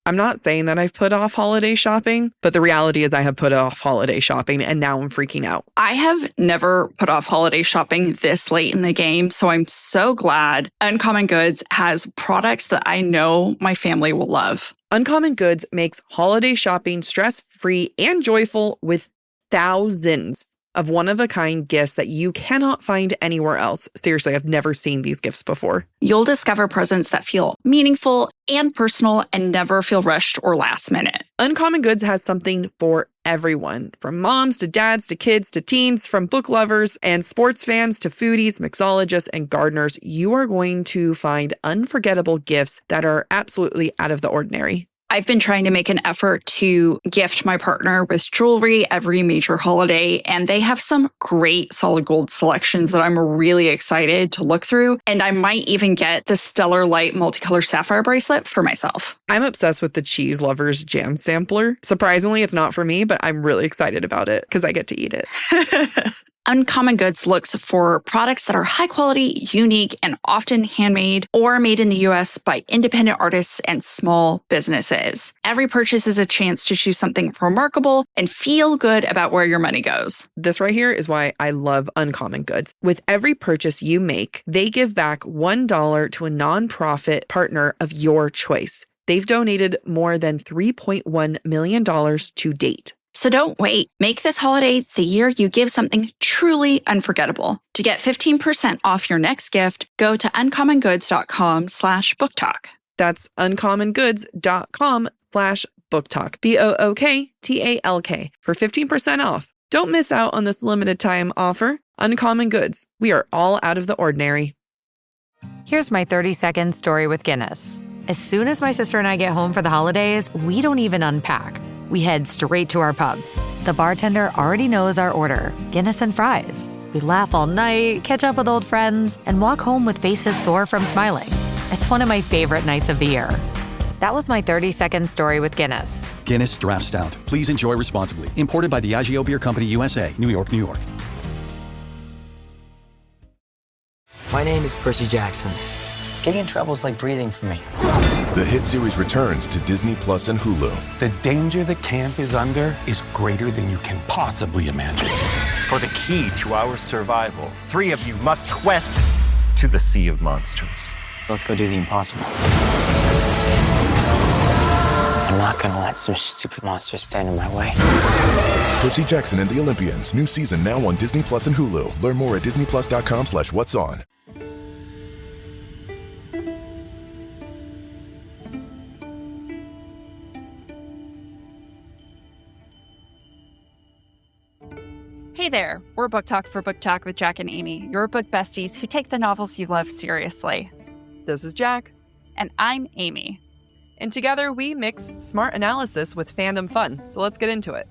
I'm not saying that I've put off holiday shopping, but the reality is I have put off holiday shopping and now I'm freaking out. I have never put off holiday shopping this late in the game, so I'm so glad Uncommon Goods has products that I know my family will love. Uncommon Goods makes holiday shopping stress-free and joyful with thousands of one-of-a-kind gifts that you cannot find anywhere else. Seriously, I've never seen these gifts before. You'll discover presents that feel meaningful and personal and never feel rushed or last minute. Uncommon Goods has something for everyone, from moms to dads to kids to teens, from book lovers and sports fans to foodies, mixologists, and gardeners. You are going to find unforgettable gifts that are absolutely out of the ordinary. I've been trying to make an effort to gift my partner with jewelry every major holiday, and they have some great solid gold selections that I'm really excited to look through. And I might even get the Stellar Light multicolor sapphire bracelet for myself. I'm obsessed with the Cheese Lovers jam sampler. Surprisingly, it's not for me, but I'm really excited about it because I get to eat it. Uncommon Goods looks for products that are high quality, unique, and often handmade or made in the US by independent artists and small businesses. Every purchase is a chance to choose something remarkable and feel good about where your money goes. This right here is why I love Uncommon Goods. With every purchase you make, they give back $1 to a nonprofit partner of your choice. They've donated more than $3.1 million to date. So don't wait. Make this holiday the year you give something truly unforgettable. To get 15% off your next gift, go to uncommongoods.com/booktalk. That's uncommongoods.com/booktalk. BOOKTALK for 15% off. Don't miss out on this limited time offer. Uncommon Goods. We are all out of the ordinary. Here's my 30-second story with Guinness. As soon as my sister and I get home for the holidays, we don't even unpack. We head straight to our pub. The bartender already knows our order, Guinness and fries. We laugh all night, catch up with old friends, and walk home with faces sore from smiling. It's one of my favorite nights of the year. That was my 30-second story with Guinness. Guinness Draft Stout. Please enjoy responsibly. Imported by Diageo Beer Company, USA, New York, New York. My name is Percy Jackson. Getting in trouble is like breathing for me. The hit series returns to Disney Plus and Hulu. The danger the camp is under is greater than you can possibly imagine. For the key to our survival, 3 of you must quest to the Sea of Monsters. Let's go do the impossible. I'm not gonna let some stupid monster stand in my way. Percy Jackson and the Olympians. New season now on Disney Plus and Hulu. Learn more at disneyplus.com/what's-on. Hey there, we're Book Talk for Book Talk with Jack and Amy, your book besties who take the novels you love seriously. This is Jack. And I'm Amy. And together we mix smart analysis with fandom fun. So let's get into it.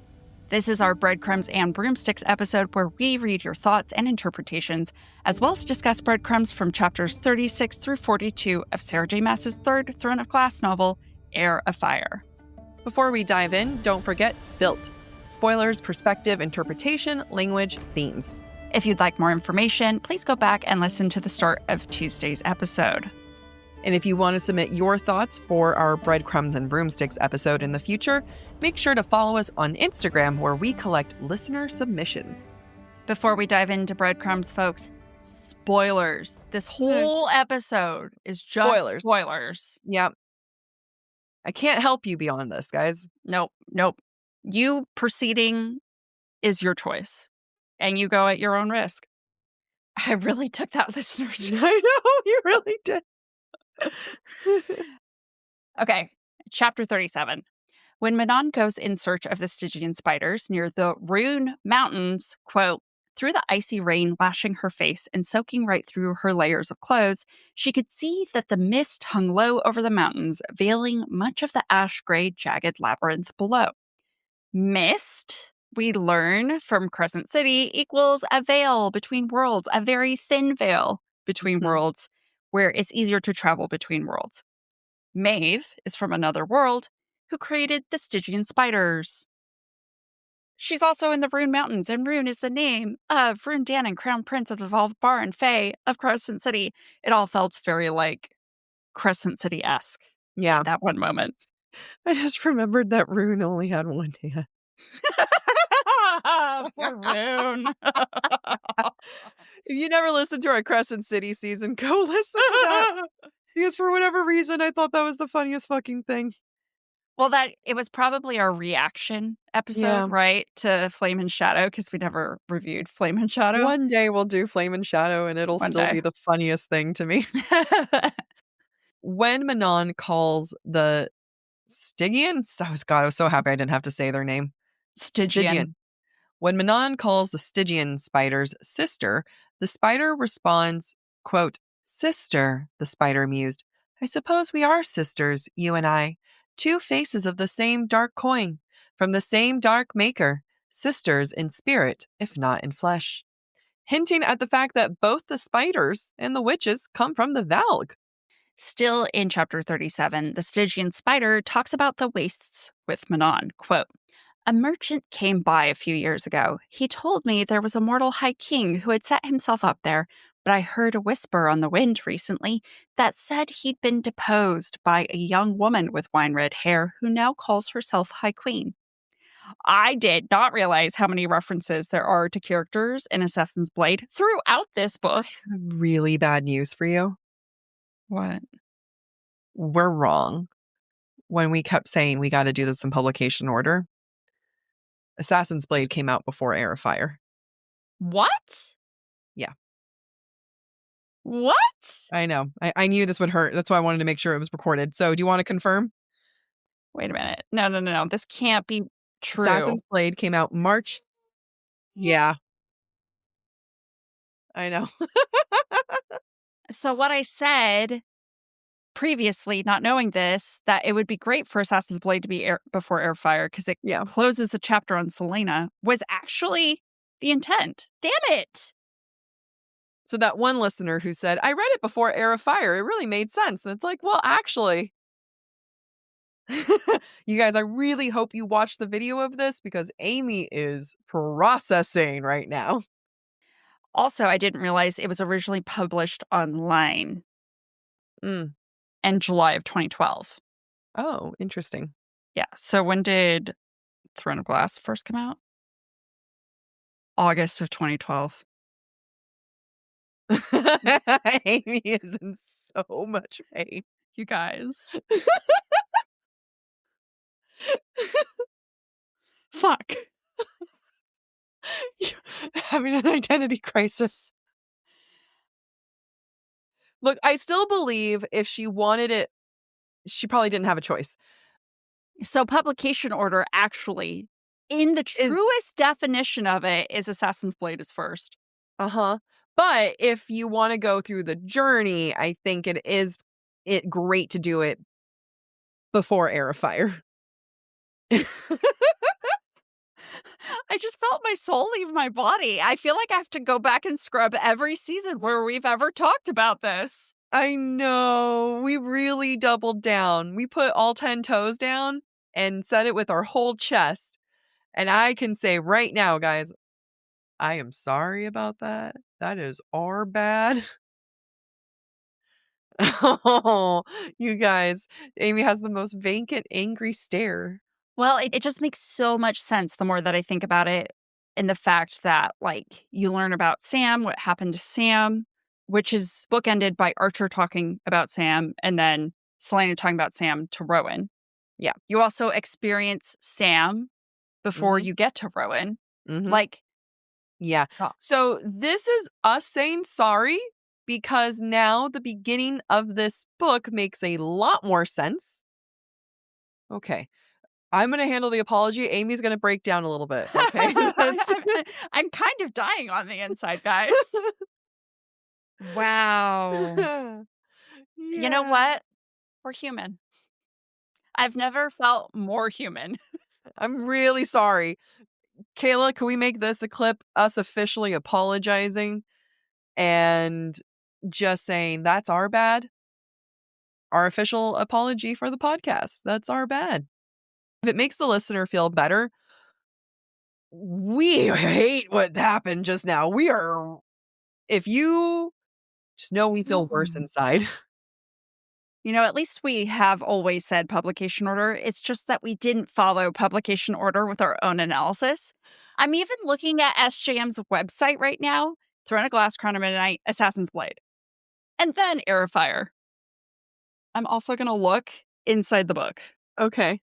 This is our Breadcrumbs and Broomsticks episode where we read your thoughts and interpretations, as well as discuss Breadcrumbs from chapters 36 through 42 of Sarah J. Maas's third Throne of Glass novel, Heir of Fire. Before we dive in, don't forget Spilt. Spoilers, perspective, interpretation, language, themes. If you'd like more information, please go back and listen to the start of Tuesday's episode. And if you want to submit your thoughts for our Breadcrumbs and Broomsticks episode in the future, make sure to follow us on Instagram where we collect listener submissions. Before we dive into Breadcrumbs, folks, spoilers. This whole episode is just spoilers. Yep. I can't help you beyond this, guys. Nope. You proceeding is your choice, and you go at your own risk. I really took that, listeners. I know, you really did. Okay, chapter 37. When Manon goes in search of the Stygian spiders near the Rune Mountains, quote, through the icy rain lashing her face and soaking right through her layers of clothes, she could see that the mist hung low over the mountains, veiling much of the ash-gray, jagged labyrinth below. Mist, we learn from Crescent City, equals a veil between worlds, a very thin veil between worlds, where it's easier to travel between worlds. Maeve is from another world, who created the Stygian spiders. She's also in the Rune Mountains, and Rune is the name of Rune Danon, Crown Prince of the Valvar and Fae of Crescent City. It all felt very, Crescent City-esque. Yeah. At that one moment. I just remembered that Rune only had one hand. Poor Rune. If you never listened to our Crescent City season, go listen to that. Because for whatever reason, I thought that was the funniest fucking thing. Well, it was probably our reaction episode, Yeah. right? To Flame and Shadow, because we never reviewed Flame and Shadow. One day we'll do Flame and Shadow, and it'll One still day. be the funniest thing to me. When Manon calls the Stygians, I was so happy I didn't have to say their name. Stygian. When Manon calls the Stygian spider's sister, the spider responds, quote, "Sister," the spider mused. "I suppose we are sisters, you and I. Two faces of the same dark coin, from the same dark maker, sisters in spirit, if not in flesh." Hinting at the fact that both the spiders and the witches come from the Valg. Still in chapter 37, the Stygian spider talks about the wastes with Manon. Quote, "A merchant came by a few years ago. He told me there was a mortal high king who had set himself up there, but I heard a whisper on the wind recently that said he'd been deposed by a young woman with wine-red hair who now calls herself High Queen." I did not realize how many references there are to characters in Assassin's Blade throughout this book. Really bad news for you. What? We're wrong when we kept saying we got to do this in publication order. Assassin's Blade came out before Heir of Fire. What? Yeah. What? I know. I knew this would hurt. That's why I wanted to make sure it was recorded. So do you want to confirm? Wait a minute. No. This can't be true. Assassin's Blade came out March. Yeah. I know. So what I said previously, not knowing this, that it would be great for Assassin's Blade to be before Heir of Fire because it closes the chapter on Celaena, was actually the intent. Damn it! So that one listener who said, I read it before Heir of Fire, it really made sense. And it's like, well, actually, you guys, I really hope you watch the video of this because Amy is processing right now. Also, I didn't realize it was originally published online in July of 2012. Oh, interesting. Yeah. So when did Throne of Glass first come out? August of 2012. Amy is in so much pain. You guys. Fuck. You're having an identity crisis. Look, I still believe if she wanted it, she probably didn't have a choice. So publication order actually, in the truest definition of it, is Assassin's Blade is first. Uh-huh. But if you want to go through the journey, I think it is great to do it before Heir of Fire. I just felt my soul leave my body. I feel like I have to go back and scrub every season where we've ever talked about this. I know. We really doubled down. We put all 10 toes down and said it with our whole chest. And I can say right now, guys, I am sorry about that. That is our bad. Oh, you guys, Amy has the most vacant, angry stare. Well, it just makes so much sense the more that I think about it, in the fact that, like, you learn about Sam, what happened to Sam, which is bookended by Archer talking about Sam and then Celaena talking about Sam to Rowan. Yeah. You also experience Sam before you get to Rowan. Like, yeah. So this is us saying sorry because now the beginning of this book makes a lot more sense. Okay. I'm going to handle the apology. Amy's going to break down a little bit. Okay. I'm kind of dying on the inside, guys. Wow. Yeah. You know what? We're human. I've never felt more human. I'm really sorry. Kayla, can we make this a clip? Us officially apologizing and just saying that's our bad? Our official apology for the podcast. That's our bad. If it makes the listener feel better, we hate what happened just now. If you just know we feel worse inside. At least we have always said publication order. It's just that we didn't follow publication order with our own analysis. I'm even looking at SJM's website right now. Throne of Glass, Crown of Midnight, Assassin's Blade. And then Heir of Fire. I'm also going to look inside the book. Okay.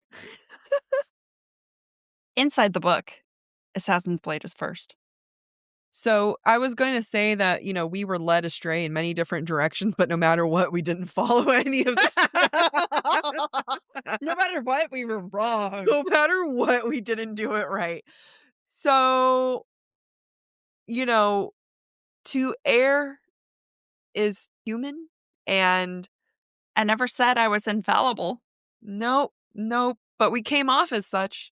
Inside the book, Assassin's Blade is first. So I was going to say that, we were led astray in many different directions, but no matter what, we didn't follow any of that. No matter what, we were wrong. No matter what, we didn't do it right. So, to err is human, and I never said I was infallible. Nope, but we came off as such.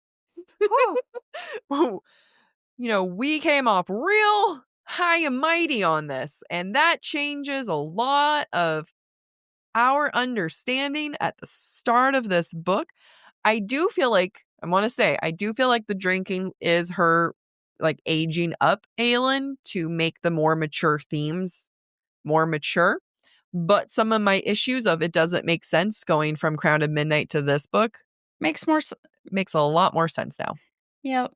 We came off real high and mighty on this, and that changes a lot of our understanding at the start of this book. I do feel like the drinking is her aging up Aelin to make the more mature themes more mature. But some of my issues of it doesn't make sense going from Crown of Midnight to this book makes a lot more sense now. Yep.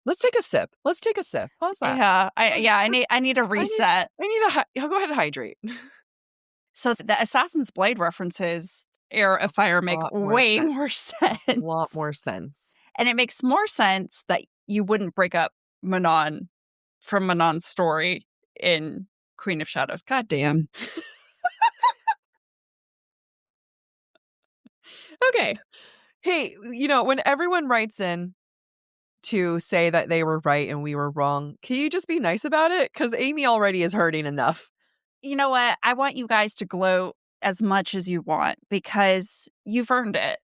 Let's take a sip. How's that? Yeah. I need a reset. I'll go ahead and hydrate. So the Assassin's Blade references Heir of Fire make way more sense. A lot more sense. And it makes more sense that you wouldn't break up Manon from Manon's story in Queen of Shadows. God damn. Okay. Hey, when everyone writes in to say that they were right and we were wrong, can you just be nice about it? Because Amy already is hurting enough. You know what? I want you guys to gloat as much as you want because you've earned it.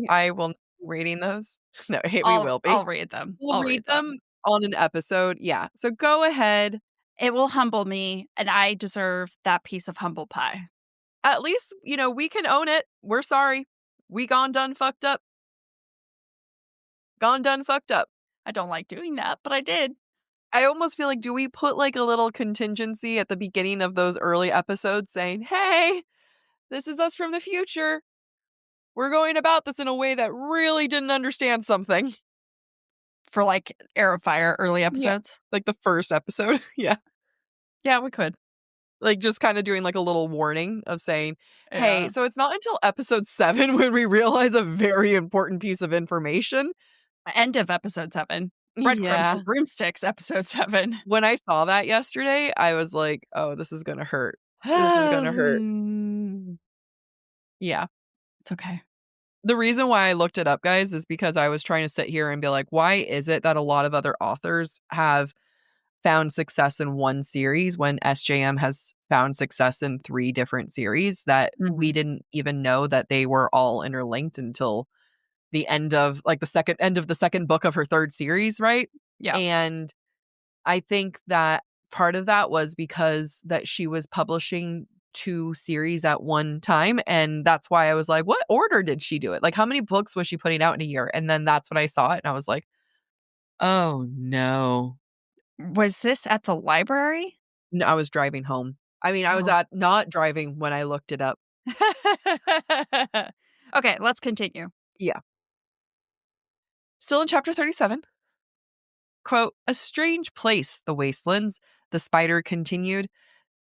I will not be reading those. No, we will be. I'll read them. We'll read them on an episode. Yeah. So go ahead. It will humble me, and I deserve that piece of humble pie. At least, we can own it. We're sorry. We gone done fucked up. I don't like doing that, but I did. I almost feel like, do we put a little contingency at the beginning of those early episodes saying, hey, this is us from the future. We're going about this in a way that really didn't understand something. For Heir of Fire early episodes? Yeah. The first episode. Yeah. Yeah, we could. Just kind of doing a little warning of saying, hey, so it's not until episode 7 when we realize a very important piece of information. End of episode 7. Breadcrumbs for Broomsticks, episode 7. When I saw that yesterday, I was like, oh, this is going to hurt. This is going to hurt. Yeah. It's okay. The reason why I looked it up, guys, is because I was trying to sit here and be like, why is it that a lot of other authors have found success in one series when SJM has found success in 3 different series that we didn't even know that they were all interlinked until the end of the second book of her 3rd series, right? Yeah. And I think that part of that was because that she was publishing 2 series at one time, and that's why I was like, what order did she do it? How many books was she putting out in a year? And then that's when I saw it and I was like, oh no. Was this at the library? No, I was driving home. I mean, I was not driving when I looked it up. Okay, let's continue. Yeah. Still in chapter 37. Quote, a strange place, the wastelands, the spider continued.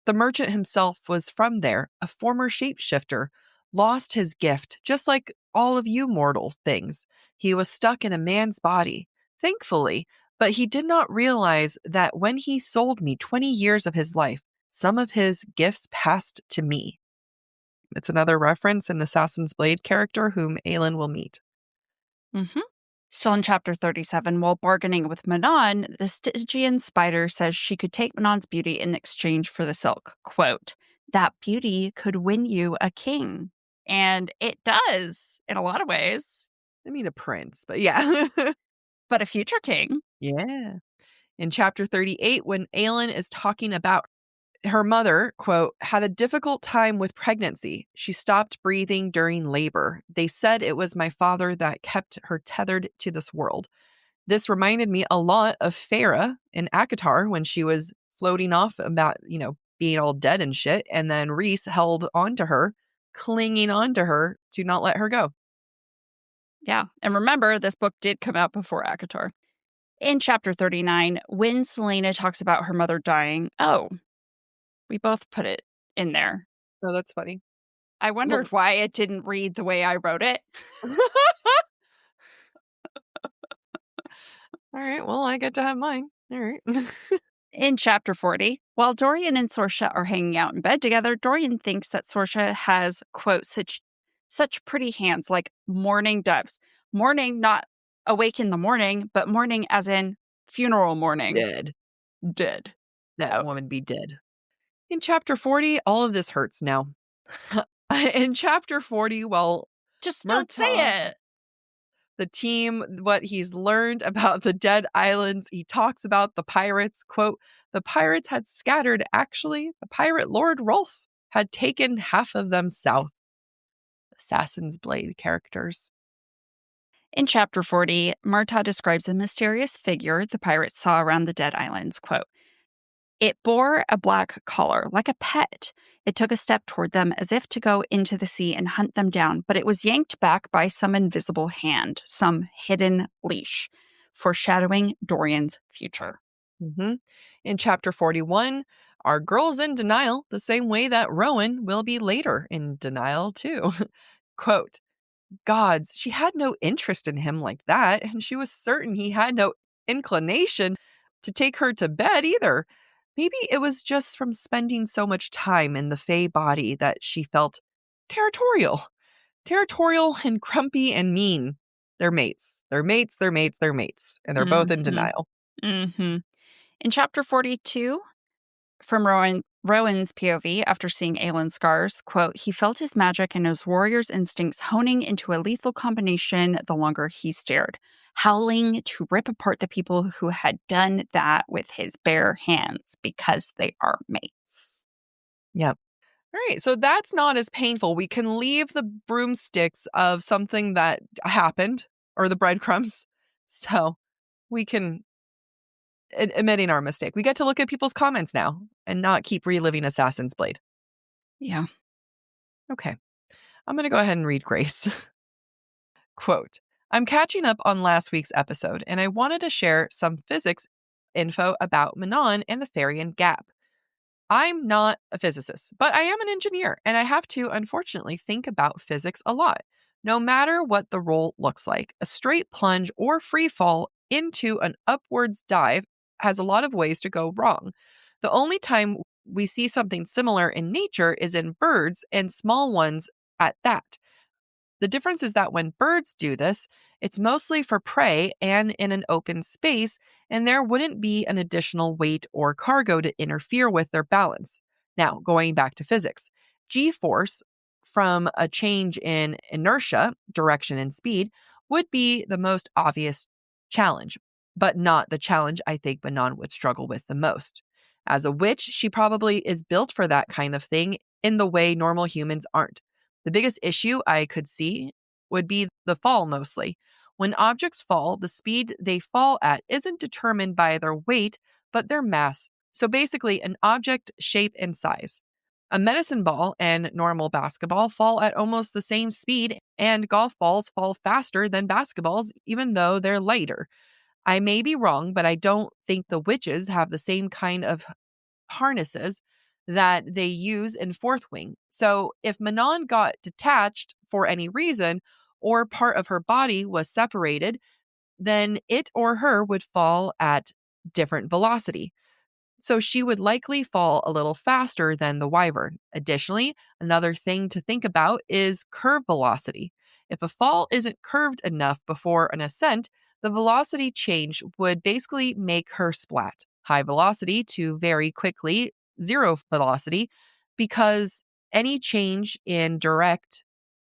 The merchant himself was from there, a former shapeshifter, lost his gift, just like all of you mortal things. He was stuck in a man's body, thankfully, but he did not realize that when he sold me 20 years of his life, some of his gifts passed to me. It's another reference, an Assassin's Blade character whom Aelin will meet. Still in chapter 37, while bargaining with Manon, the Stygian spider says she could take Manon's beauty in exchange for the silk. Quote, that beauty could win you a king. And it does, in a lot of ways. I mean, a prince, but yeah. But a future king. Yeah. In chapter 38, when Aelin is talking about her mother, quote, had a difficult time with pregnancy. She stopped breathing during labor. They said it was my father that kept her tethered to this world. This reminded me a lot of Farah in ACOTAR when she was floating off about, being all dead and shit. And then Rhys held onto her, clinging onto her to not let her go. Yeah. And remember, this book did come out before ACOTAR. In chapter 39, when Celaena talks about her mother dying, we both put it in there. Oh, that's funny. I wondered why it didn't read the way I wrote it. All right, well, I get to have mine. All right. In chapter 40, while Dorian and Sorscha are hanging out in bed together, Dorian thinks that Sorscha has, quote, such pretty hands, like mourning doves. Mourning, not awake in the morning, but mourning as in funeral mourning. Dead. That woman be dead. In chapter 40, all of this hurts now. In chapter 40, well, just don't say it. The team, what he's learned about the dead islands, he talks about the pirates. Quote, the pirates had scattered. Actually, the pirate Lord Rolf had taken half of them south. Assassin's Blade characters. In chapter 40, Murtagh describes a mysterious figure the pirates saw around the dead islands. Quote, it bore a black collar, like a pet. It took a step toward them as if to go into the sea and hunt them down, but it was yanked back by some invisible hand, some hidden leash, foreshadowing Dorian's future. Mm-hmm. In chapter 41, our girl's in denial, the same way that Rowan will be later in denial too. Quote, gods, she had no interest in him like that, and she was certain he had no inclination to take her to bed either. Maybe it was just from spending so much time in the Fae body that she felt territorial and grumpy and mean. They're mates. And they're both in denial. Mm-hmm. In chapter 42, from Rowan's POV, after seeing Aelin's scars, quote, he felt his magic and his warrior's instincts honing into a lethal combination the longer he stared, howling to rip apart the people who had done that with his bare hands because they are mates. Yep. All right, so that's not as painful. We can leave the broomsticks of something that happened, or the breadcrumbs, so we can, admitting our mistake. We get to look at people's comments now and not keep reliving Assassin's Blade. Yeah. Okay, I'm going to go ahead and read Grace. Quote, I'm catching up on last week's episode, and I wanted to share some physics info about Manon and the Therian Gap. I'm not a physicist, but I am an engineer, and I have to, unfortunately, think about physics a lot. No matter what the roll looks like, a straight plunge or free fall into an upwards dive has a lot of ways to go wrong. The only time we see something similar in nature is in birds, and small ones at that. The difference is that when birds do this, it's mostly for prey and in an open space, and there wouldn't be an additional weight or cargo to interfere with their balance. Now, going back to physics, G-force from a change in inertia, direction, and speed would be the most obvious challenge, but not the challenge I think Manon would struggle with the most. As a witch, she probably is built for that kind of thing in the way normal humans aren't. The biggest issue I could see would be the fall mostly. When objects fall, the speed they fall at isn't determined by their weight, but their mass. So basically, an object shape and size. A medicine ball and normal basketball fall at almost the same speed, and golf balls fall faster than basketballs, even though they're lighter. I may be wrong, but I don't think the witches have the same kind of harnesses that they use in Fourth Wing. So if Manon got detached for any reason, or part of her body was separated, then it or her would fall at different velocity. So she would likely fall a little faster than the wyvern. Additionally, another thing to think about is curve velocity. If a fall isn't curved enough before an ascent, the velocity change would basically make her splat. High velocity to very quickly zero velocity, because any change in direct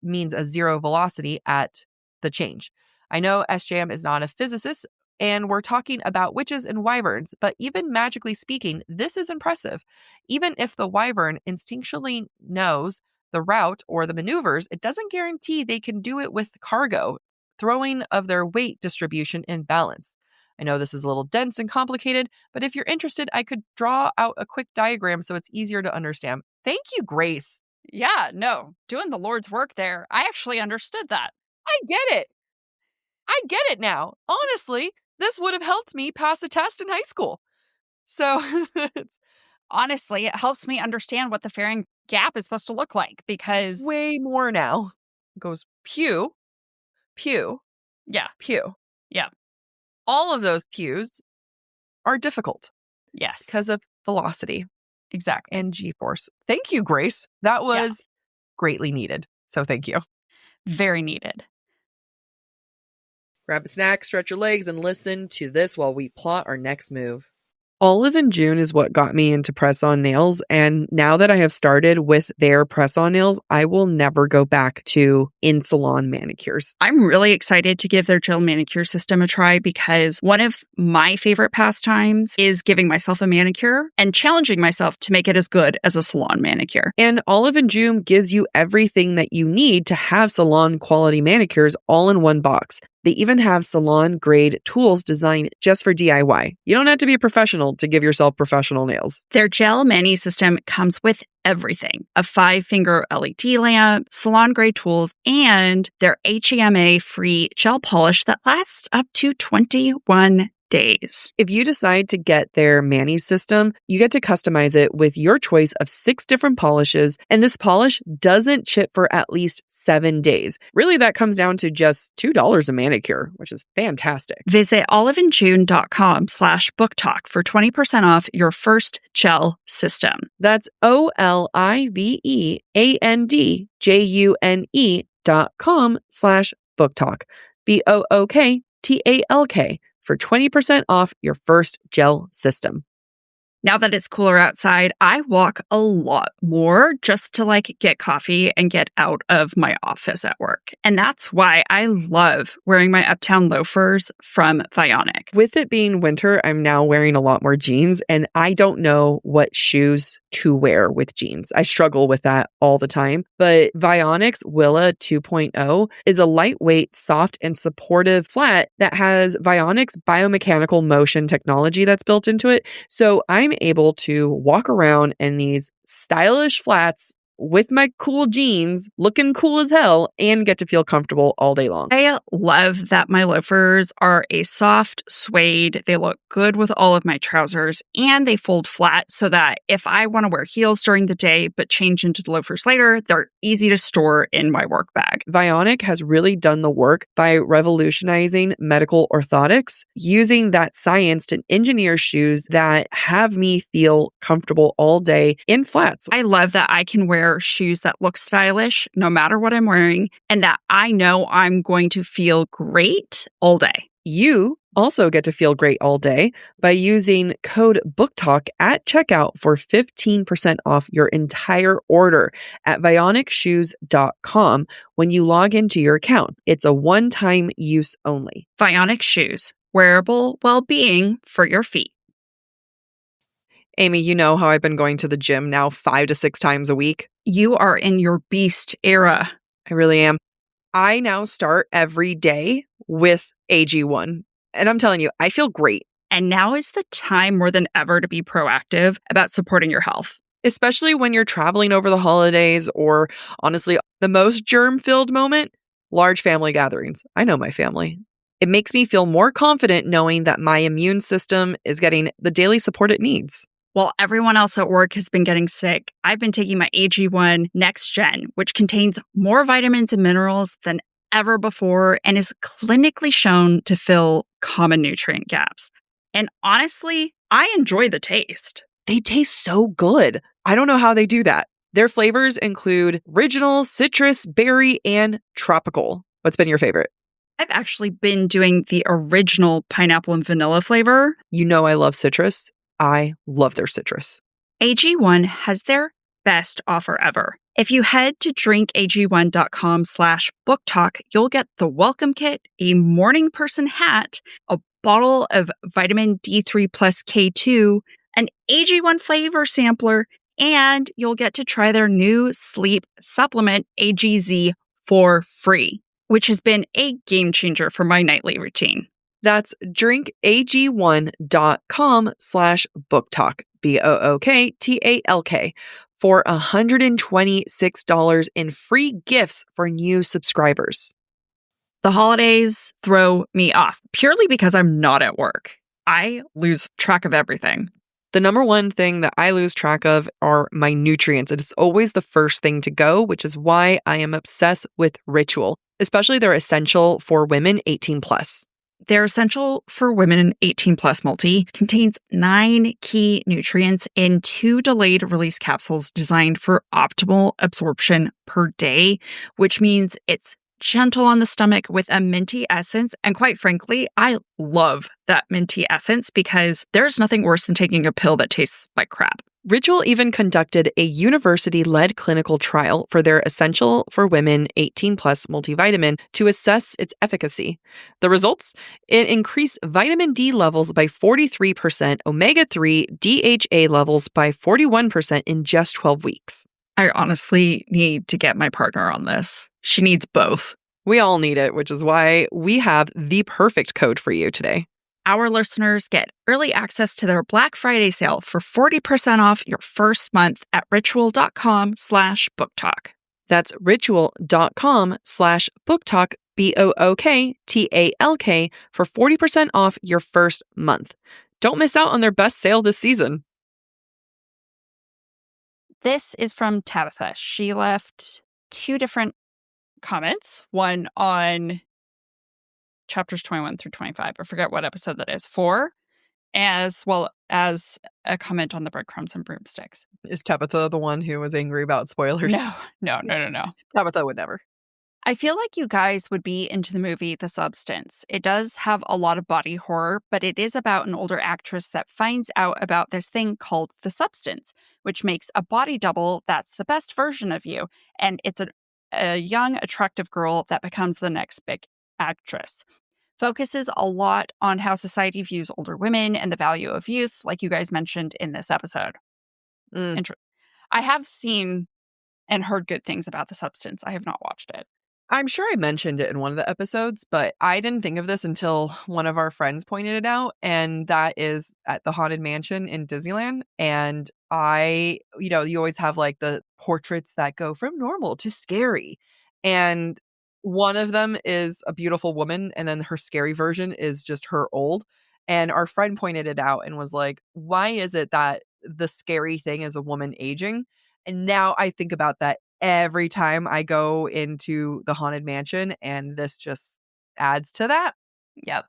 means a zero velocity at the change. I know SJM is not a physicist, and we're talking about witches and wyverns, but even magically speaking, this is impressive. Even if the wyvern instinctually knows the route or the maneuvers, it doesn't guarantee they can do it with cargo, throwing of their weight distribution in balance. I know this is a little dense and complicated, but if you're interested, I could draw out a quick diagram so it's easier to understand. Thank you, Grace. Yeah, no, doing the Lord's work there. I actually understood that. I get it. I get it now. Honestly, this would have helped me pass a test in high school. So honestly, it helps me understand what the fairing gap is supposed to look like because way more now. It goes pew, pew, yeah, pew. Yeah. All of those pews are difficult. Yes. Because of velocity. Exactly. And G-force. Thank you, Grace. That was greatly needed. So thank you. Very needed. Grab a snack, stretch your legs, and listen to this while we plot our next move. Olive and June is what got me into press-on nails, and now that I have started with their press-on nails, I will never go back to in-salon manicures. I'm really excited to give their gel manicure system a try because one of my favorite pastimes is giving myself a manicure and challenging myself to make it as good as a salon manicure. And Olive and June gives you everything that you need to have salon-quality manicures all in one box. They even have salon-grade tools designed just for DIY. You don't have to be a professional to give yourself professional nails. Their gel mani system comes with everything. A 5-finger LED lamp, salon-grade tools, and their HEMA-free gel polish that lasts up to 21 days. If you decide to get their mani system, you get to customize it with your choice of 6 different polishes, and this polish doesn't chip for at least 7 days. Really, that comes down to just $2 a manicure, which is fantastic. Visit oliveandjune.com/booktalk for 20% off your first gel system. That's oliveandjune.com/booktalk. BOOKTALK. For 20% off your first gel system. Now that it's cooler outside, I walk a lot more just to get coffee and get out of my office at work. And that's why I love wearing my Uptown loafers from Vionic. With it being winter, I'm now wearing a lot more jeans, and I don't know what shoes to wear with jeans. I struggle with that all the time. But Vionic's Willa 2.0 is a lightweight, soft, and supportive flat that has Vionic's biomechanical motion technology that's built into it. So I'm able to walk around in these stylish flats with my cool jeans, looking cool as hell, and get to feel comfortable all day long. I love that my loafers are a soft suede. They look good with all of my trousers, and they fold flat so that if I want to wear heels during the day but change into the loafers later, they're easy to store in my work bag. Vionic has really done the work by revolutionizing medical orthotics, using that science to engineer shoes that have me feel comfortable all day in flats. I love that I can wear shoes that look stylish no matter what I'm wearing, and that I know I'm going to feel great all day. You also get to feel great all day by using code BOOKTALK at checkout for 15% off your entire order at vionicshoes.com when you log into your account. It's a one-time use only. Vionic Shoes, wearable well-being for your feet. Amy, you know how I've been going to the gym now 5 to 6 times a week. You are in your beast era. I really am. I now start every day with AG1. And I'm telling you, I feel great. And now is the time more than ever to be proactive about supporting your health. Especially when you're traveling over the holidays or, honestly, the most germ-filled moment, large family gatherings. I know my family. It makes me feel more confident knowing that my immune system is getting the daily support it needs. While everyone else at work has been getting sick, I've been taking my AG1 Next Gen, which contains more vitamins and minerals than ever before and is clinically shown to fill common nutrient gaps. And honestly, I enjoy the taste. They taste so good. I don't know how they do that. Their flavors include original, citrus, berry, and tropical. What's been your favorite? I've actually been doing the original pineapple and vanilla flavor. You know I love citrus. I love their citrus. AG1 has their best offer ever. If you head to drinkag1.com/booktalk, you'll get the welcome kit, a morning person hat, a bottle of vitamin D3 plus K2, an AG1 flavor sampler, and you'll get to try their new sleep supplement, AGZ, for free, which has been a game changer for my nightly routine. That's drinkag1.com/booktalk, BOOKTALK, for $126 in free gifts for new subscribers. The holidays throw me off purely because I'm not at work. I lose track of everything. The number one thing that I lose track of are my nutrients. It is always the first thing to go, which is why I am obsessed with Ritual, especially their essential for women 18 plus. Their essential for women 18 plus multi contains 9 key nutrients in 2 delayed release capsules designed for optimal absorption per day, which means it's gentle on the stomach with a minty essence. And quite frankly, I love that minty essence because there's nothing worse than taking a pill that tastes like crap. Ritual even conducted a university-led clinical trial for their essential for women 18 plus multivitamin to assess its efficacy. The results? It increased vitamin D levels by 43%, omega-3 DHA levels by 41% in just 12 weeks. I honestly need to get my partner on this. She needs both. We all need it, which is why we have the perfect code for you today. Our listeners get early access to their Black Friday sale for 40% off your first month at ritual.com/booktalk. That's ritual.com/booktalk, BOOKTALK, for 40% off your first month. Don't miss out on their best sale this season. This is from Tabitha. She left 2 different comments, one on chapters 21 through 25. I forget what episode that is, 4, as well as a comment on the Breadcrumbs and Broomsticks. Is Tabitha the one who was angry about spoilers? No. Tabitha would never. I feel like you guys would be into the movie The Substance. It does have a lot of body horror, but it is about an older actress that finds out about this thing called the substance, which makes a body double that's the best version of you. And it's a young, attractive girl that becomes the next big actress. Focuses a lot on how society views older women and the value of youth, like you guys mentioned in this episode. I have seen and heard good things about The Substance. I have not watched it. I'm sure I mentioned it in one of the episodes, but I didn't think of this until one of our friends pointed it out, and that is at the Haunted Mansion in Disneyland. And you always have like the portraits that go from normal to scary. And one of them is a beautiful woman, and then her scary version is just her old. And our friend pointed it out and was like, why is it that the scary thing is a woman aging? And now I think about that every time I go into the Haunted Mansion, and this just adds to that. Yep.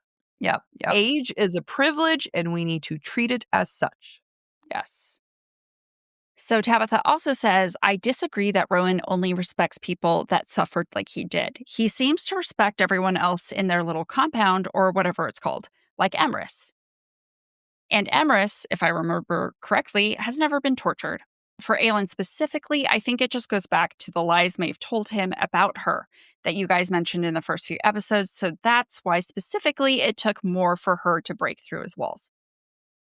Age is a privilege, and we need to treat it as such. Yes. So Tabitha also says, I disagree that Rowan only respects people that suffered like he did. He seems to respect everyone else in their little compound or whatever it's called, like Emrys. And Emrys, if I remember correctly, has never been tortured. For Aelin specifically, I think it just goes back to the lies Maeve told him about her that you guys mentioned in the first few episodes, so that's why specifically it took more for her to break through his walls.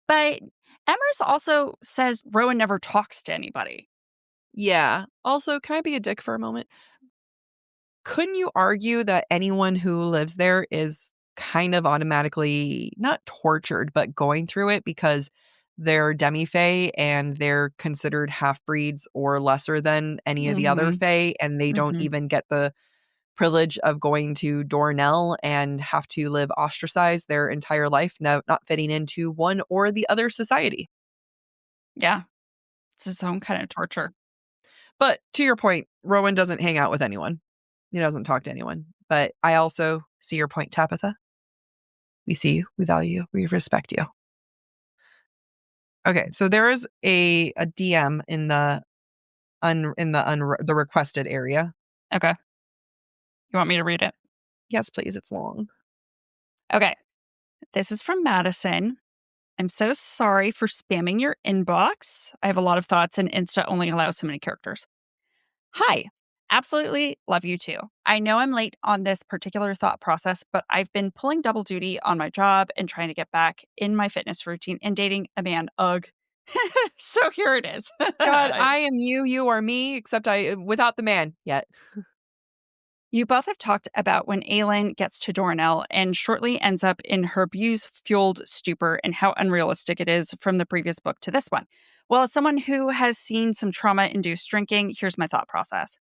But Emrys also says Rowan never talks to anybody. Yeah. Also, can I be a dick for a moment? Couldn't you argue that anyone who lives there is kind of automatically not tortured, but going through it because they're demi-fae and they're considered half-breeds or lesser than any of the other fae, and they don't even get the privilege of going to Doranelle and have to live ostracized their entire life, not fitting into one or the other society. Yeah. It's its own kind of torture. But to your point, Rowan doesn't hang out with anyone. He doesn't talk to anyone. But I also see your point, Tabitha. We see you, we value you, we respect you. Okay, so there is a DM in the the requested area. Okay. You want me to read it? Yes, please. It's long. Okay. This is from Madison. I'm so sorry for spamming your inbox. I have a lot of thoughts, and Insta only allows so many characters. Hi. Absolutely love you too. I know I'm late on this particular thought process, but I've been pulling double duty on my job and trying to get back in my fitness routine and dating a man. Ugh. So here it is. God, I am you, you are me, except I without the man yet. You both have talked about when Aelin gets to Doranelle and shortly ends up in her booze-fueled stupor and how unrealistic it is from the previous book to this one. Well, as someone who has seen some trauma-induced drinking, here's my thought process.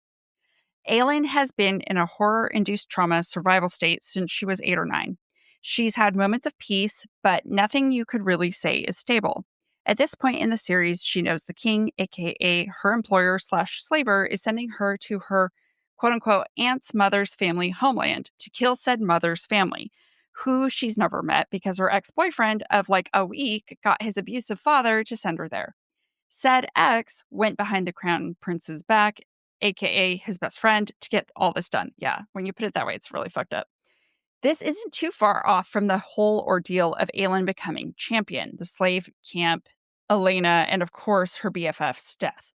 Aelin has been in a horror-induced trauma survival state since she was 8 or 9. She's had moments of peace, but nothing you could really say is stable. At this point in the series, she knows the king, aka her employer/slaver, is sending her to her quote-unquote aunt's mother's family homeland to kill said mother's family, who she's never met because her ex-boyfriend of like a week got his abusive father to send her there. Said ex went behind the crown prince's back, aka his best friend, to get all this done. Yeah, when you put it that way, it's really fucked up. This isn't too far off from the whole ordeal of Aelin becoming champion, the slave camp, Celaena, and of course her BFF's death.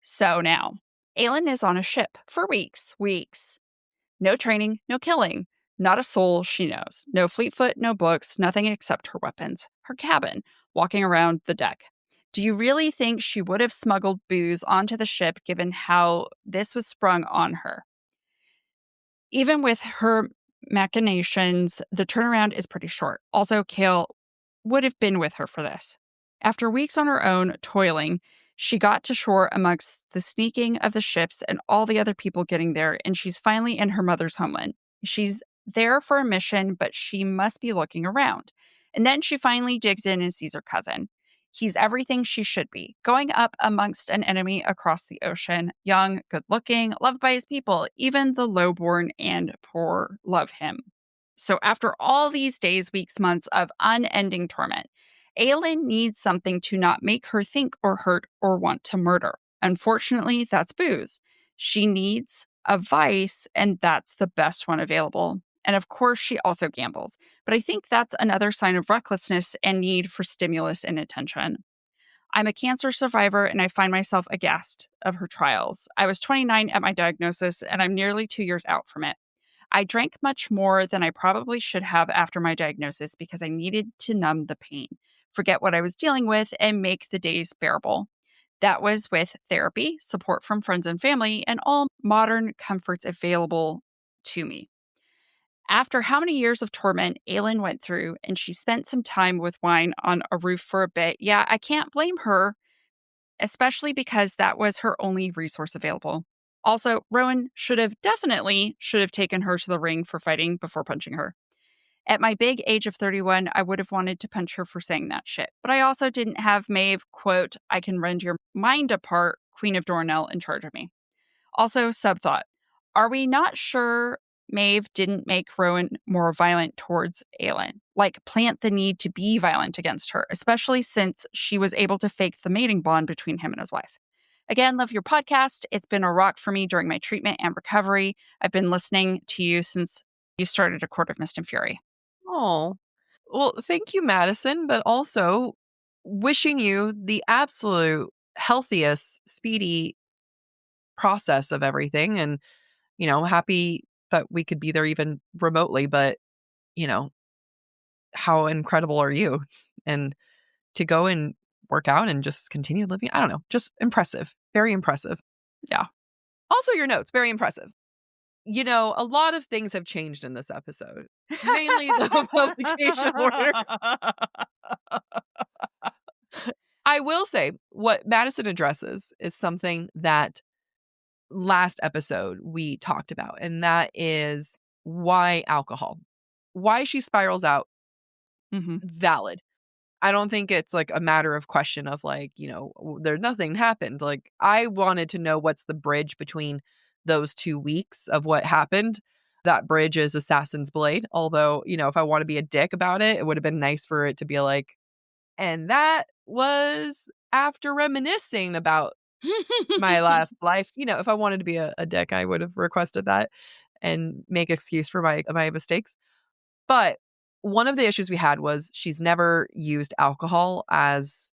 So now, Aelin is on a ship for weeks. No training, no killing. Not a soul she knows. No Fleetfoot, no books, nothing except her weapons. Her cabin, walking around the deck. Do you really think she would have smuggled booze onto the ship given how this was sprung on her? Even with her machinations, the turnaround is pretty short. Also, Chaol would have been with her for this. After weeks on her own, toiling, she got to shore amongst the sneaking of the ships and all the other people getting there, and she's finally in her mother's homeland. She's there for a mission, but she must be looking around. And then she finally digs in and sees her cousin. He's everything she should be, going up amongst an enemy across the ocean, young, good-looking, loved by his people. Even the lowborn and poor love him. So after all these days, weeks, months of unending torment, Aelin needs something to not make her think or hurt or want to murder. Unfortunately, that's booze. She needs a vice, and that's the best one available. And of course, she also gambles. But I think that's another sign of recklessness and need for stimulus and attention. I'm a cancer survivor, and I find myself aghast of her trials. I was 29 at my diagnosis, and I'm nearly 2 years out from it. I drank much more than I probably should have after my diagnosis because I needed to numb the pain, forget what I was dealing with, and make the days bearable. That was with therapy, support from friends and family, and all modern comforts available to me. After how many years of torment Aelin went through, and she spent some time with wine on a roof for a bit, yeah, I can't blame her, especially because that was her only resource available. Also, Rowan should have taken her to the ring for fighting before punching her. At my big age of 31, I would have wanted to punch her for saying that shit. But I also didn't have Maeve, quote, I can rend your mind apart, Queen of Doranelle, in charge of me. Also, subthought. Are we not sure Maeve didn't make Rowan more violent towards Aelin? Like, plant the need to be violent against her, especially since she was able to fake the mating bond between him and his wife. Again, love your podcast. It's been a rock for me during my treatment and recovery. I've been listening to you since you started A Court of Mist and Fury. Oh, well, thank you, Madison, but also wishing you the absolute healthiest, speedy process of everything. And, happy that we could be there even remotely, but, how incredible are you? And to go and work out and just continue living, I don't know, just impressive, very impressive. Yeah. Also, your notes, very impressive. A lot of things have changed in this episode, mainly the publication order. I will say what Madison addresses is something that last episode we talked about, and that is why alcohol, why she spirals out. Valid. I don't think it's like a matter of question of like, there nothing happened. Like, I wanted to know what's the bridge between those 2 weeks of what happened. That bridge is Assassin's Blade. Although, if I want to be a dick about it, it would have been nice for it to be like, and that was after reminiscing about my last life. If I wanted to be a dick, I would have requested that and make excuse for my mistakes. But one of the issues we had was she's never used alcohol as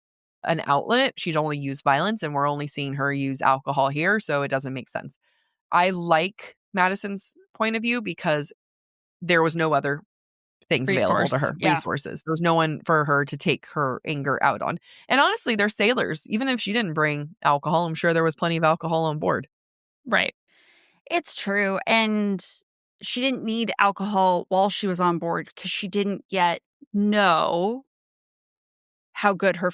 an outlet. She'd only used violence, and we're only seeing her use alcohol here, so it doesn't make sense. I like Madison's point of view because there was no other things available to her, resources. There was no one for her to take her anger out on. And honestly, they're sailors. Even if she didn't bring alcohol, I'm sure there was plenty of alcohol on board. Right. It's true. And she didn't need alcohol while she was on board because she didn't yet know how good her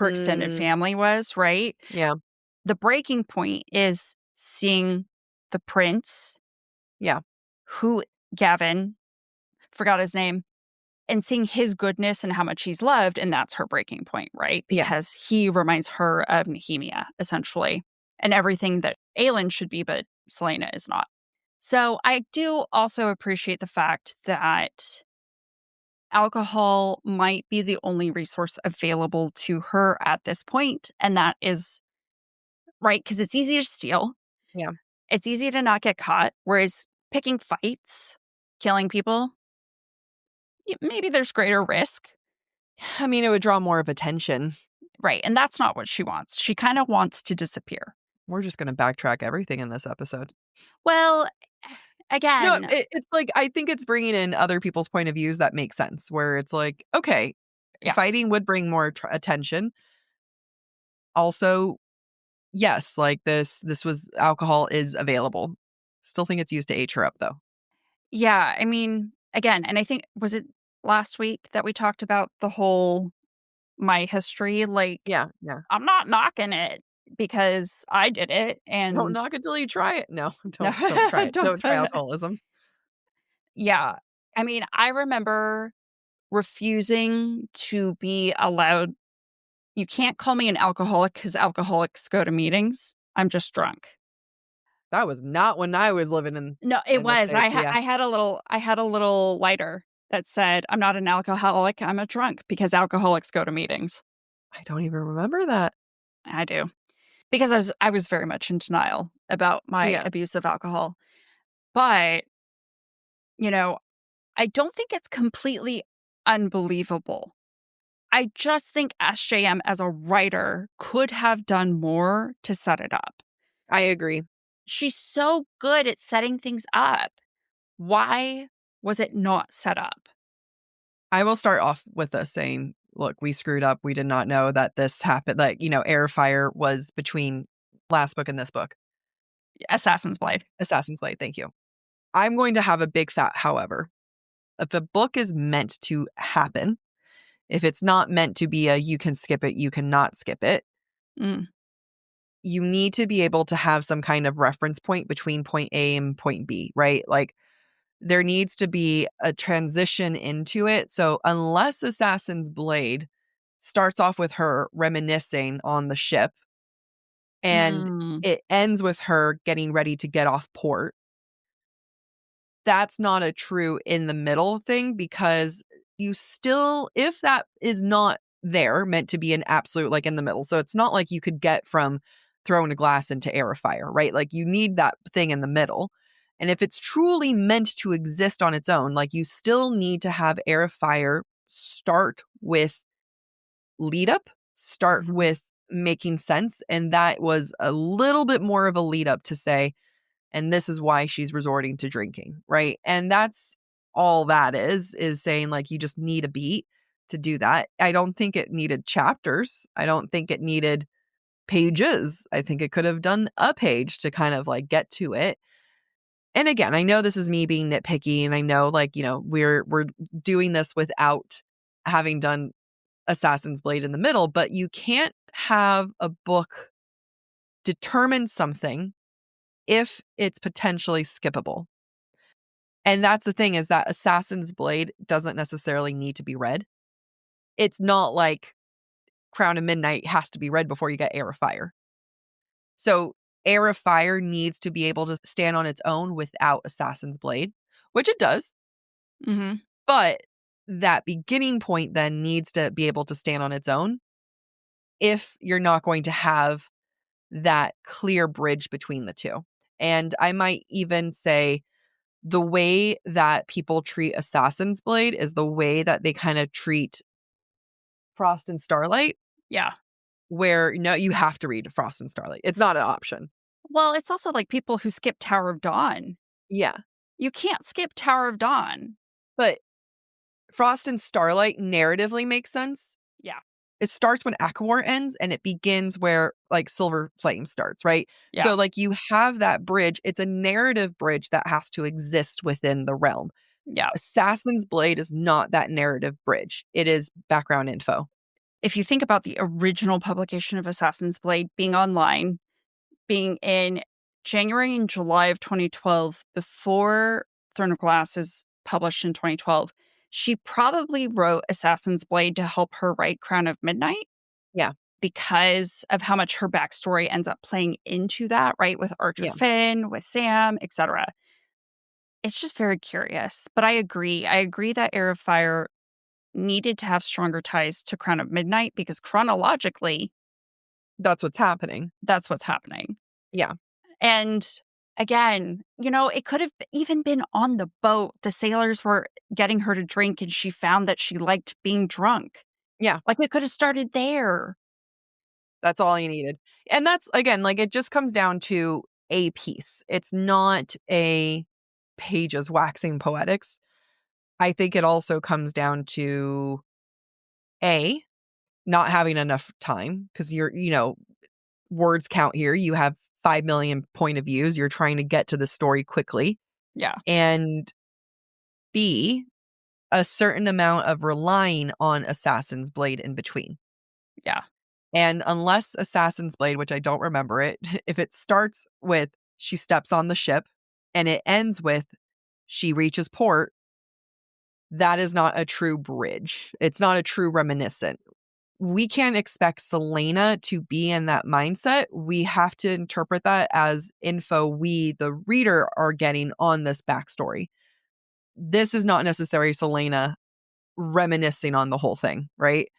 extended family was, right? Yeah. The breaking point is seeing the prince, Yeah. who Gavin, forgot his name, and seeing his goodness and how much he's loved, and that's her breaking point, right? Yeah. Because he reminds her of Nehemia, essentially, and everything that Aelin should be, but Celaena is not. So I do also appreciate the fact that alcohol might be the only resource available to her at this point, and that is right, because it's easy to steal. Yeah. It's easy to not get caught, whereas picking fights, killing people, maybe there's greater risk. I mean, it would draw more of attention. Right, and that's not what she wants. She kind of wants to disappear. We're just going to backtrack everything in this episode. Well, No, again, it's like, I think it's bringing in other people's point of views that make sense, where it's like, okay, Yeah. fighting would bring more attention. Also, yes, like this was alcohol is available. Still think it's used to age her up, though. yeah, I mean, again, and I think, was it last week that we talked about the whole my history? Like, Yeah. I'm not knocking it because I did it. And Don't knock it till you try it. No, don't try it. Don't try alcoholism. Yeah. I mean, I remember refusing to be allowed. You can't call me an alcoholic because alcoholics go to meetings. I'm just drunk. That was not when I was living in. No, it in the was. States, yeah. I had a little lighter that said, "I'm not an alcoholic. I'm a drunk," because alcoholics go to meetings. I don't even remember that. I do, because I was very much in denial about my Yeah. abuse of alcohol. But I don't think it's completely unbelievable. I just think SJM as a writer could have done more to set it up. I agree. She's so good at setting things up. Why was it not set up? I will start off with this saying, look, we screwed up. We did not know that this happened. Like, Heir of Fire was between last book and this book. Assassin's Blade. Assassin's Blade. Thank you. I'm going to have a big fat however. If a book is meant to happen, if it's not meant to be you can skip it, you cannot skip it, you need to be able to have some kind of reference point between point A and point B, right? Like, there needs to be a transition into it. So unless Assassin's Blade starts off with her reminiscing on the ship and it ends with her getting ready to get off port, that's not a true in the middle thing, because you still, if that is not there, meant to be an absolute like in the middle. So it's not like you could get from throwing a glass into Heir of Fire, right? Like, you need that thing in the middle. And if it's truly meant to exist on its own, like, you still need to have Heir of Fire start with lead up, start with making sense. And that was a little bit more of a lead up to say, and this is why she's resorting to drinking, right? And that's all that is saying, like, you just need a beat to do that. I don't think it needed chapters. I don't think it needed pages. I think it could have done a page to kind of like get to it. And again, I know this is me being nitpicky, and I know, like, we're doing this without having done Assassin's Blade in the middle, but you can't have a book determine something if it's potentially skippable. And that's the thing, is that Assassin's Blade doesn't necessarily need to be read. It's not like Crown of Midnight has to be read before you get Heir of Fire. So Heir of Fire needs to be able to stand on its own without Assassin's Blade, which it does. But that beginning point then needs to be able to stand on its own if you're not going to have that clear bridge between the two. And I might even say the way that people treat Assassin's Blade is the way that they kind of treat Frost and Starlight. Yeah. Where, no, you have to read Frost and Starlight. It's not an option. Well, it's also like people who skip Tower of Dawn. Yeah. You can't skip Tower of Dawn. But Frost and Starlight narratively makes sense. Yeah. it starts when Akawar ends and it begins where like Silver Flame starts, right? Yeah. So like you have that bridge. It's a narrative bridge that has to exist within the realm. Yeah. Assassin's Blade is not that narrative bridge. It is background info. If you think about the original publication of Assassin's Blade being online, being in January and July of 2012, before Throne of Glass is published in 2012, she probably wrote Assassin's Blade to help her write Crown of Midnight. Yeah. Because of how much her backstory ends up playing into that, right? With Archer Yeah. Finn, with Sam, etc. It's just very curious. But I agree. I agree that Heir of Fire needed to have stronger ties to Crown of Midnight because chronologically, That's what's happening. that's what's happening. Yeah. And again, it could have even been on the boat. The sailors were getting her to drink and she found that she liked being drunk. Yeah. Like we could have started there. That's all you needed. And that's, again, like it just comes down to a piece. It's not a pages waxing poetics. I think it also comes down to not having enough time because words count here. You have 5 million point of views. You're trying to get to the story quickly. Yeah. And B, a certain amount of relying on Assassin's Blade in between. Yeah. And unless Assassin's Blade, which I don't remember it, if it starts with she steps on the ship and it ends with she reaches port, that is not a true bridge. It's not a true reminiscent. We can't expect Celaena to be in that mindset. We have to interpret that as info we, the reader, are getting on this backstory. This is not necessarily Celaena reminiscing on the whole thing, right?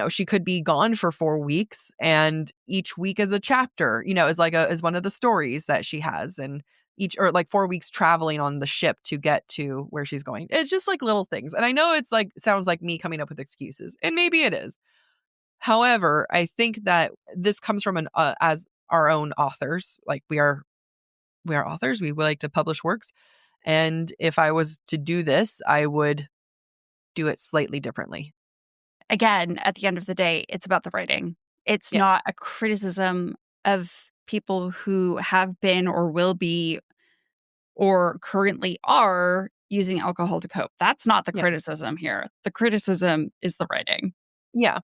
She could be gone for 4 weeks and each week is a chapter, is one of the stories that she has, and or like 4 weeks traveling on the ship to get to where she's going. It's just like little things. And I know it's like, sounds like me coming up with excuses, and maybe it is. However, I think that this comes from as our own authors. Like we are authors. We like to publish works. And if I was to do this, I would do it slightly differently. Again, at the end of the day, it's about the writing. It's not a criticism of people who have been or will be or currently are using alcohol to cope. That's not the criticism here. The criticism is the writing. Yeah.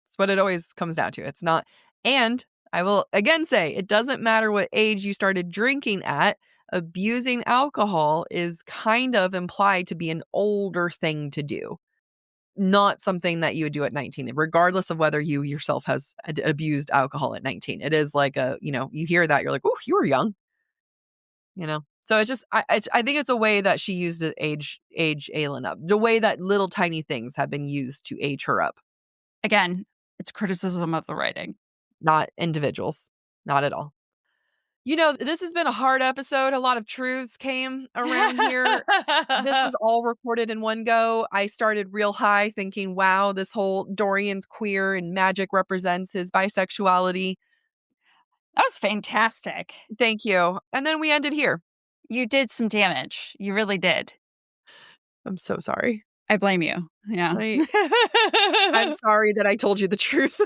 That's what it always comes down to. It's not. And I will again say, it doesn't matter what age you started drinking at. Abusing alcohol is kind of implied to be an older thing to do. Not something that you would do at 19, regardless of whether you yourself has abused alcohol at 19. It is like you hear that, you're like, oh, you were young. So it's just, I think it's a way that she used to age Aelin up. The way that little tiny things have been used to age her up. Again, it's criticism of the writing. Not individuals. Not at all. This has been a hard episode. A lot of truths came around here. This was all recorded in one go. I started real high thinking, wow, this whole Dorian's queer and magic represents his bisexuality. That was fantastic. Thank you. And then we ended here. You did some damage. You really did. I'm so sorry. I blame you. Yeah. I'm sorry that I told you the truth.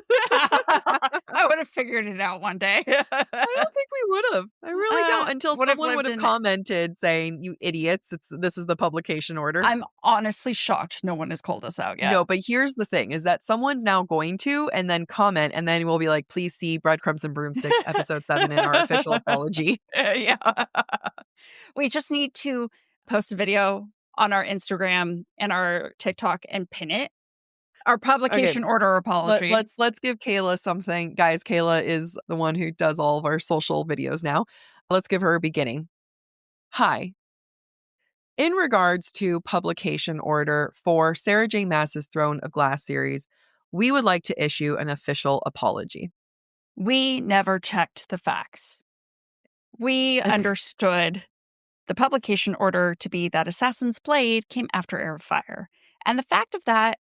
I would have figured it out one day. I don't think we would have. I really don't. Until someone would have commented saying, you idiots, this is the publication order. I'm honestly shocked no one has called us out yet. No, but here's the thing, is that someone's now going to, and then comment, and then we'll be like, please see Breadcrumbs and Broomsticks episode 7 in our official apology. Yeah. We just need to post a video on our Instagram and our TikTok and pin it. Our publication order apology. Let's give Kayla something. Guys, Kayla is the one who does all of our social videos now. Let's give her a beginning. Hi. In regards to publication order for Sarah J. Maas's Throne of Glass series, we would like to issue an official apology. We never checked the facts. We understood the publication order to be that Assassin's Blade came after Heir of Fire. And the fact of that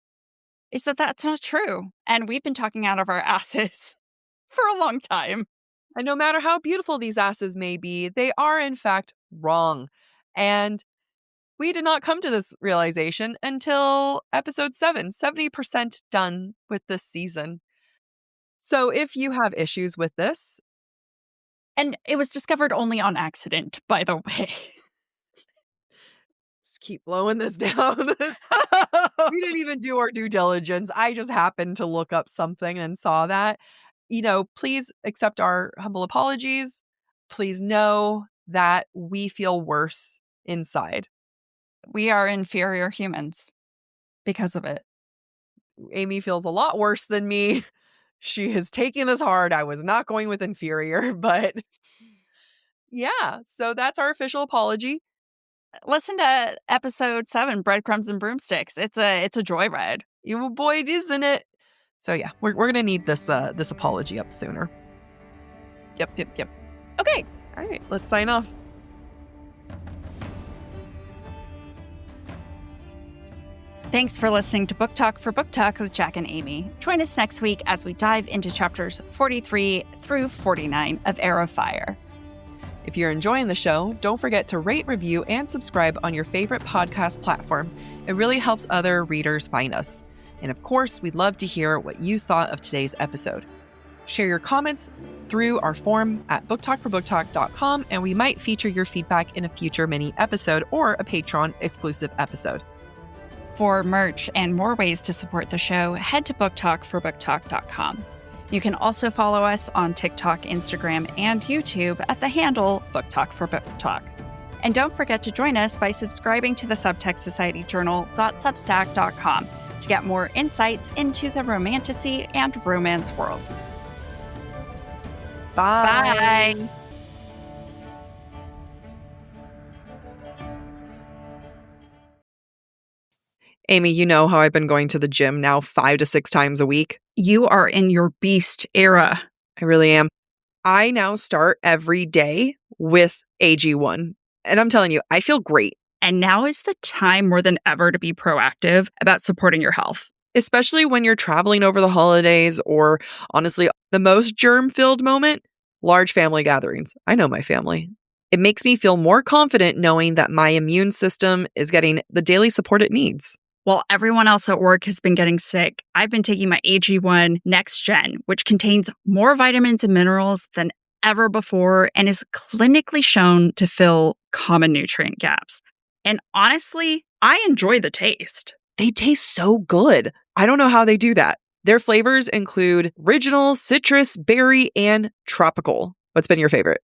is that that's not true. And we've been talking out of our asses for a long time. And no matter how beautiful these asses may be, they are in fact wrong. And We did not come to this realization until episode 7, 70% done with this season. So if you have issues with this... And it was discovered only on accident, by the way. Just keep blowing this down. We didn't even do our due diligence. I just happened to look up something and saw that. Please accept our humble apologies. Please know that we feel worse inside. We are inferior humans because of it. Amy feels a lot worse than me. She is taking this hard. I was not going with inferior, but yeah, so that's our official apology. Listen to episode 7, Breadcrumbs and Broomsticks. It's a joyride. You boy, isn't it? So yeah, we're gonna need this apology up sooner. Yep. Okay. All right, let's sign off. Thanks for listening to Book Talk for Book Talk with Jack and Amy. Join us next week as we dive into chapters 43 through 49 of Heir of Fire. If you're enjoying the show, don't forget to rate, review, and subscribe on your favorite podcast platform. It really helps other readers find us. And of course, we'd love to hear what you thought of today's episode. Share your comments through our forum at booktalkforbooktalk.com, and we might feature your feedback in a future mini episode or a Patreon exclusive episode. For merch and more ways to support the show, head to booktalkforbooktalk.com. You can also follow us on TikTok, Instagram, and YouTube at the handle booktalkforbooktalk. And don't forget to join us by subscribing to the Subtext Society Journal.substack.com to get more insights into the romantasy and romance world. Bye. Bye. Amy, you know how I've been going to the gym now 5 to 6 times a week. You are in your beast era. I really am. I now start every day with AG1. And I'm telling you, I feel great. And now is the time more than ever to be proactive about supporting your health. Especially when you're traveling over the holidays or, honestly, the most germ-filled moment, large family gatherings. I know my family. It makes me feel more confident knowing that my immune system is getting the daily support it needs. While everyone else at work has been getting sick, I've been taking my AG1 Next Gen, which contains more vitamins and minerals than ever before and is clinically shown to fill common nutrient gaps. And honestly, I enjoy the taste. They taste so good. I don't know how they do that. Their flavors include original, citrus, berry, and tropical. What's been your favorite?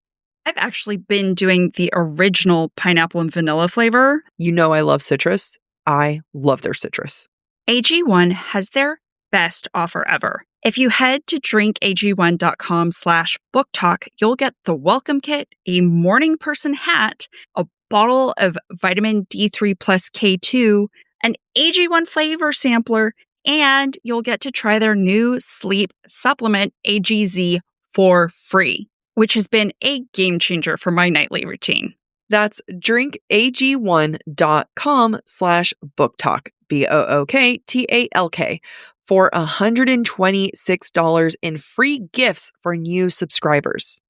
I've actually been doing the original pineapple and vanilla flavor. You know I love citrus. I love their citrus. AG1 has their best offer ever. If you head to drinkag1.com/booktalk, you'll get the welcome kit, a morning person hat, a bottle of vitamin D3 plus K2, an AG1 flavor sampler, and you'll get to try their new sleep supplement, AGZ, for free, which has been a game changer for my nightly routine. That's drinkag1.com/booktalk, BOOKTALK, for $126 in free gifts for new subscribers.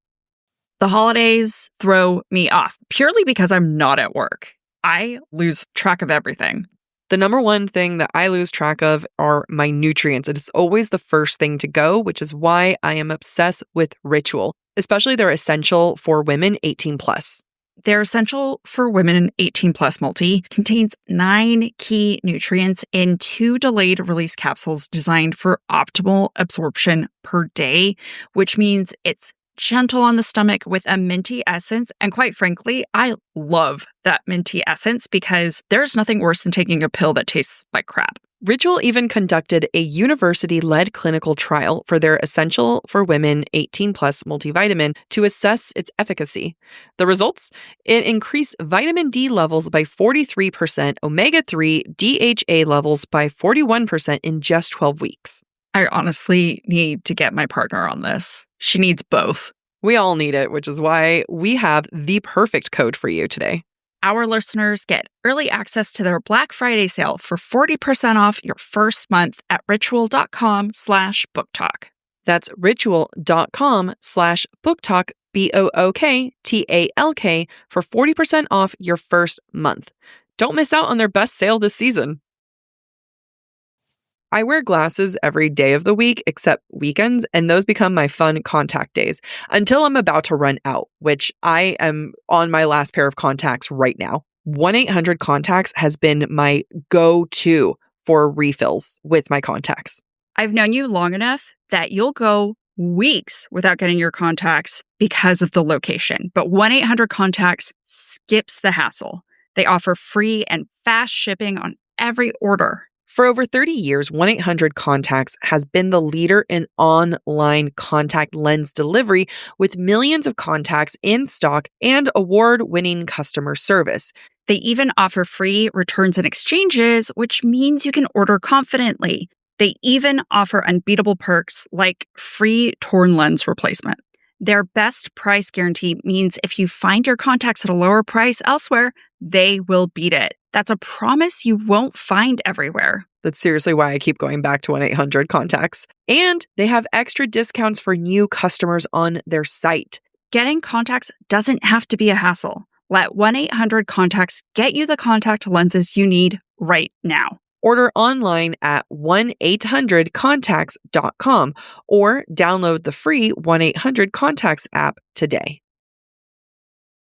The holidays throw me off purely because I'm not at work. I lose track of everything. The number one thing that I lose track of are my nutrients. It is always the first thing to go, which is why I am obsessed with Ritual, especially their essential for women 18 plus. Their Essential for Women 18 Plus Multi contains 9 key nutrients in 2 delayed release capsules designed for optimal absorption per day, which means it's gentle on the stomach with a minty essence. And quite frankly, I love that minty essence because there's nothing worse than taking a pill that tastes like crap. Ritual even conducted a university-led clinical trial for their Essential for Women 18 Plus multivitamin to assess its efficacy. The results? It increased vitamin D levels by 43%, omega-3 DHA levels by 41% in just 12 weeks. I honestly need to get my partner on this. She needs both. We all need it, which is why we have the perfect code for you today. Our listeners get early access to their Black Friday sale for 40% off your first month at ritual.com/booktalk. That's ritual.com/booktalk, BOOKTALK, for 40% off your first month. Don't miss out on their best sale this season. I wear glasses every day of the week except weekends, and those become my fun contact days until I'm about to run out, which I am on my last pair of contacts right now. 1-800-CONTACTS has been my go-to for refills with my contacts. I've known you long enough that you'll go weeks without getting your contacts because of the location. But 1-800-CONTACTS skips the hassle. They offer free and fast shipping on every order. For over 30 years, 1-800-CONTACTS has been the leader in online contact lens delivery with millions of contacts in stock and award-winning customer service. They even offer free returns and exchanges, which means you can order confidently. They even offer unbeatable perks like free torn lens replacement. Their best price guarantee means if you find your contacts at a lower price elsewhere, they will beat it. That's a promise you won't find everywhere. That's seriously why I keep going back to 1-800-CONTACTS. And they have extra discounts for new customers on their site. Getting contacts doesn't have to be a hassle. Let 1-800-CONTACTS get you the contact lenses you need right now. Order online at 1-800-CONTACTS.com or download the free 1-800-CONTACTS app today.